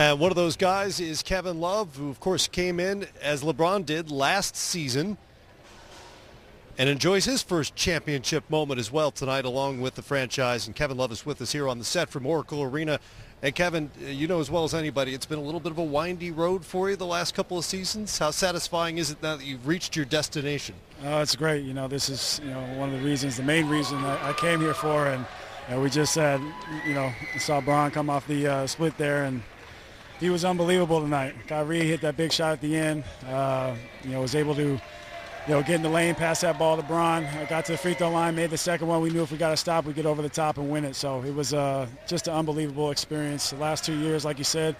And one of those guys is Kevin Love, who, of course, came in as LeBron did last season and enjoys his first championship moment as well tonight along with the franchise. And Kevin Love is with us here on the set from Oracle Arena. And Kevin, you know as well as anybody, it's been a little bit of a windy road for you the last couple of seasons. How satisfying is it now that you've reached your destination? It's great. This is one of the reasons, the main reason I came here for. And we just said, saw Bron come off the split there, and he was unbelievable tonight. Kyrie hit that big shot at the end. Was able to, get in the lane, pass that ball to Bron. I got to the free throw line, made the second one. We knew if we got to stop, we'd get over the top and win it. So it was just an unbelievable experience. The last 2 years, like you said,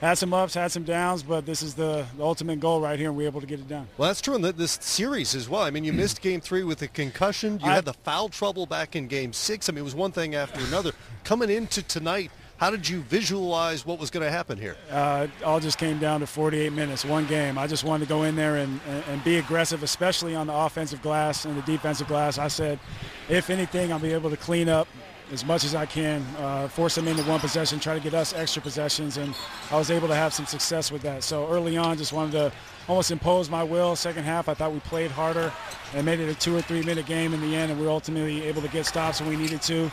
had some ups, had some downs, but this is the ultimate goal right here, and we were able to get it done. Well, that's true in this series as well. I mean, you missed Game 3 with a concussion. You had the foul trouble back in Game 6. I mean, it was one thing after another. Coming into tonight, how did you visualize what was going to happen here? It all just came down to 48 minutes, one game. I just wanted to go in there and be aggressive, especially on the offensive glass and the defensive glass. I said, if anything, I'll be able to clean up as much as I can, force them into one possession, try to get us extra possessions, and I was able to have some success with that. So early on, just wanted to almost impose my will. Second half, I thought we played harder and made it a 2 or 3 minute game in the end, and we were ultimately able to get stops when we needed to.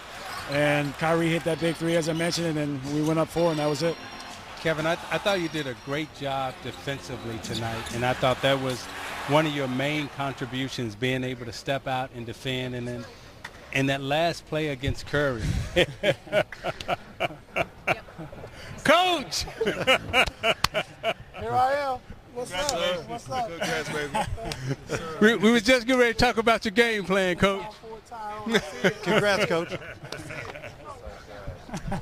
And Kyrie hit that big three, as I mentioned, and then we went up 4, and that was it. Kevin, I thought you did a great job defensively tonight, and I thought that was one of your main contributions, being able to step out and defend, and then in that last play against Curry. Coach! Here I am. What's up? What's up? Congrats, baby. We was just getting ready to talk about your game plan, Coach. Congrats, Coach.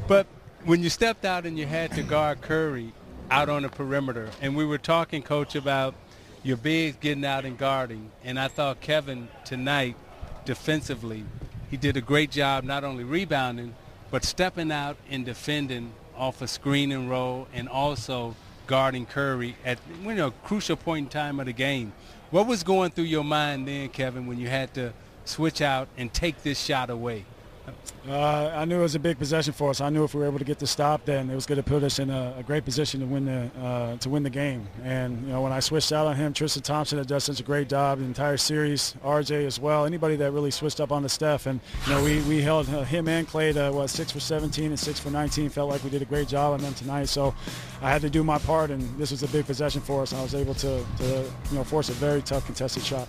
But when you stepped out and you had to guard Curry out on the perimeter, and we were talking, Coach, about your bigs getting out and guarding, and I thought Kevin tonight defensively, he did a great job not only rebounding, but stepping out and defending off a screen and roll, and also guarding Curry at a crucial point in time of the game. What was going through your mind then, Kevin, when you had to switch out and take this shot away? I knew it was a big possession for us. I knew if we were able to get the stop, then it was going to put us in a great position to win the game. And when I switched out on him, Tristan Thompson had done such a great job the entire series. RJ as well. Anybody that really switched up on the Steph, and we held him and Clay to 6 for 17 and 6 for 19. Felt like we did a great job on them tonight. So I had to do my part, and this was a big possession for us. I was able to force a very tough contested shot.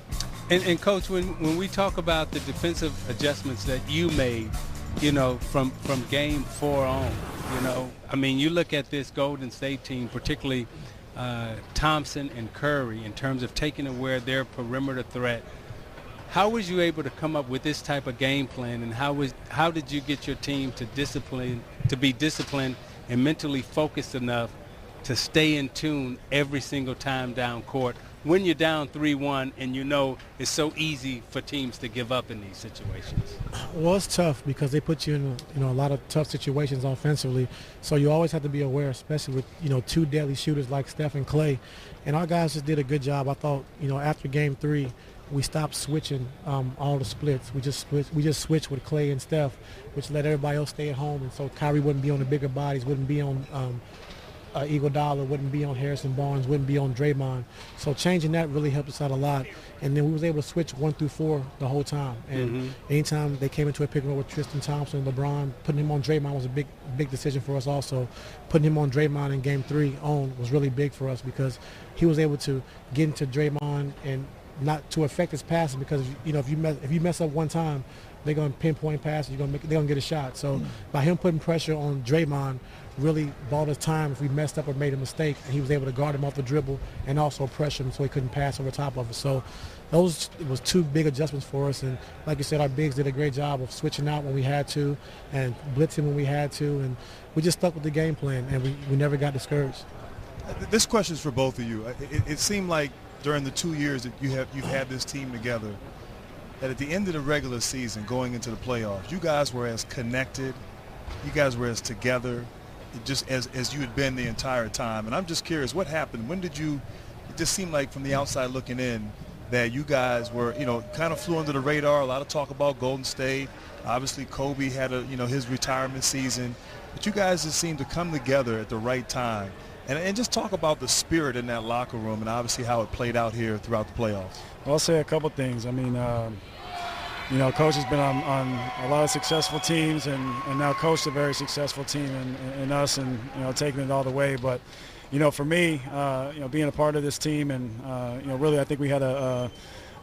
And Coach, when we talk about the defensive adjustments that you made, from Game 4 on, I mean, you look at this Golden State team, particularly Thompson and Curry, in terms of taking away their perimeter threat. How was you able to come up with this type of game plan, and how did you get your team to be disciplined and mentally focused enough to stay in tune every single time down court when you're down 3-1 and it's so easy for teams to give up in these situations? Well, it's tough because they put you in a lot of tough situations offensively. So you always have to be aware, especially with two deadly shooters like Steph and Clay. And our guys just did a good job. I thought after Game 3, we stopped switching all the splits. We just switched with Clay and Steph, which let everybody else stay at home. And so Kyrie wouldn't be on the bigger bodies, wouldn't be on Iguodala, wouldn't be on Harrison Barnes, wouldn't be on Draymond. So changing that really helped us out a lot. And then we was able to switch 1 through 4 the whole time. And anytime they came into a pick and roll with Tristan Thompson, LeBron, putting him on Draymond was a big decision for us also. Putting him on Draymond in Game 3 was really big for us because he was able to get into Draymond and not to affect his passes, because if you mess up one time, they're going to pinpoint passes, they're going to get a shot. So by him putting pressure on Draymond really bought us time if we messed up or made a mistake, and he was able to guard him off the dribble and also pressure him so he couldn't pass over top of us. So it was 2 big adjustments for us, and like you said, our bigs did a great job of switching out when we had to and blitzing when we had to, and we just stuck with the game plan, and we never got discouraged. This question is for both of you. It seemed like during the 2 years that you've had this team together, that at the end of the regular season, going into the playoffs, you guys were as connected, you guys were as together, just as you had been the entire time. And I'm just curious, what happened? When did you – it just seemed like from the outside looking in, that you guys were, kind of flew under the radar. A lot of talk about Golden State. Obviously, Kobe had his retirement season. But you guys just seemed to come together at the right time. And just talk about the spirit in that locker room and obviously how it played out here throughout the playoffs. I'll say a couple things. I mean, Coach has been on a lot of successful teams and now coached a very successful team in us and, taking it all the way. But, for me, being a part of this team and, really I think we had a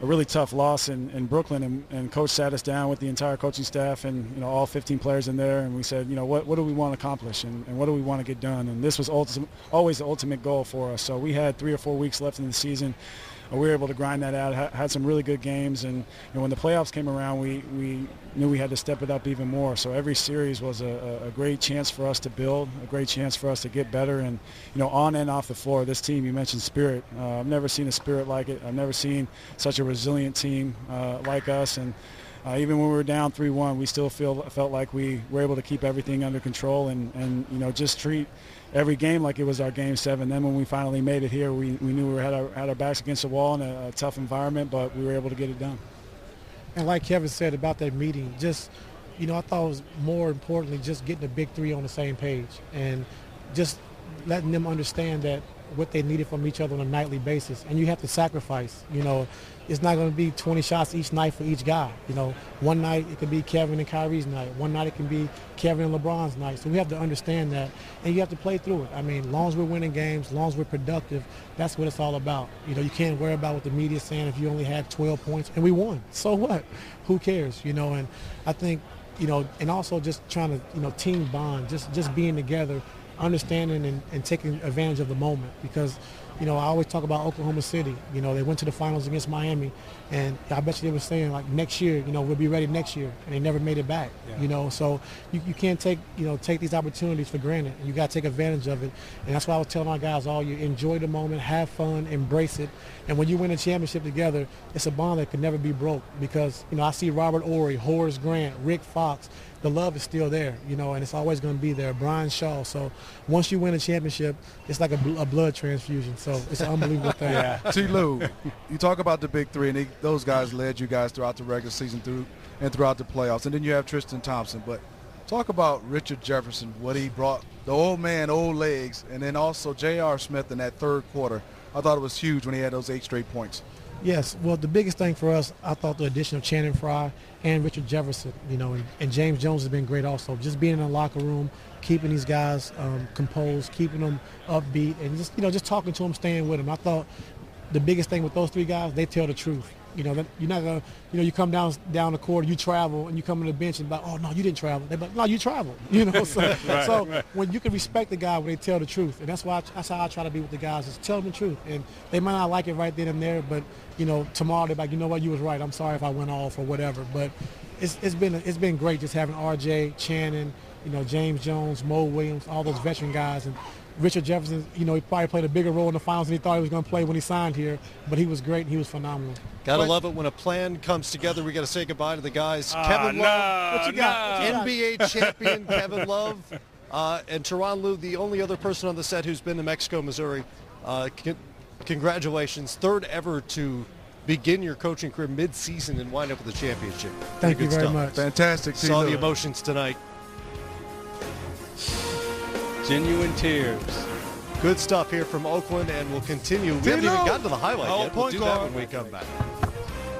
really tough loss in Brooklyn and Coach sat us down with the entire coaching staff and, all 15 players in there. And we said, what do we want to accomplish and what do we want to get done? And this was always the ultimate goal for us. So we had 3 or 4 weeks left in the season. We were able to grind that out, had some really good games, and when the playoffs came around, we knew we had to step it up even more. So every series was a great chance for us to build, a great chance for us to get better, and on and off the floor, this team, you mentioned spirit. I've never seen a spirit like it. I've never seen such a resilient team like us, and even when we were down 3-1, we still felt like we were able to keep everything under control and just treat every game like it was our Game 7. Then when we finally made it here, we knew we had our backs against the wall in a tough environment, but we were able to get it done. And like Kevin said about that meeting, just, I thought it was more importantly just getting the big three on the same page and just letting them understand that what they needed from each other on a nightly basis. And you have to sacrifice, It's not going to be 20 shots each night for each guy. One night it could be Kevin and Kyrie's night. One night it can be Kevin and LeBron's night. So we have to understand that, and you have to play through it. I mean, as long as we're winning games, as long as we're productive, that's what it's all about. You can't worry about what the media's saying if you only had 12 points and we won. So what? Who cares? And I think, and also just trying to, team bond, just being together, understanding and taking advantage of the moment because, I always talk about Oklahoma City. They went to the finals against Miami, and I bet you they were saying, like, next year, we'll be ready next year, and they never made it back, So you can't take these opportunities for granted, and you got to take advantage of it. And that's why I was telling our guys all year, enjoy the moment, have fun, embrace it. And when you win a championship together, it's a bond that can never be broke because, I see Robert Horry, Horace Grant, Rick Fox. The love is still there, and it's always going to be there. Brian Shaw. So once you win a championship, it's like a blood transfusion. So it's an unbelievable thing. Yeah. T. Lou, you talk about the big three, and those guys led you guys throughout the regular season and throughout the playoffs. And then you have Tristan Thompson. But talk about Richard Jefferson, what he brought, the old man, old legs, and then also J.R. Smith in that third quarter. I thought it was huge when he had those 8 straight points. Yes, well, the biggest thing for us, I thought the addition of Channing Frye and Richard Jefferson, and James Jones has been great also. Just being in the locker room, keeping these guys composed, keeping them upbeat, and just talking to them, staying with them. I thought the biggest thing with those 3 guys, they tell the truth. You're not gonna, you come down the court, you travel, and you come to the bench and be like, oh no, you didn't travel. They're like, no, you traveled. So when you can respect the guy when they tell the truth, and that's how I try to be with the guys, is tell them the truth. And they might not like it right then and there, but tomorrow they're like, you know what, you was right. I'm sorry if I went off or whatever. But it's been great just having R.J., Channing, James Jones, Mo Williams, all those veteran guys, and Richard Jefferson, he probably played a bigger role in the finals than he thought he was going to play when he signed here, but he was great and he was phenomenal. Gotta love it when a plan comes together. We got to say goodbye to the guys. Kevin Love, what you got? NBA champion Kevin Love, and Tyronn Lue, the only other person on the set who's been to Mexico, Missouri. Congratulations, 3rd ever to begin your coaching career mid-season and wind up with a championship. Thank you very much. Fantastic. Saw the emotions tonight. Genuine tears. Good stuff here from Oakland, and we'll continue. We haven't even gotten to the highlight yet. We'll do that when we come back.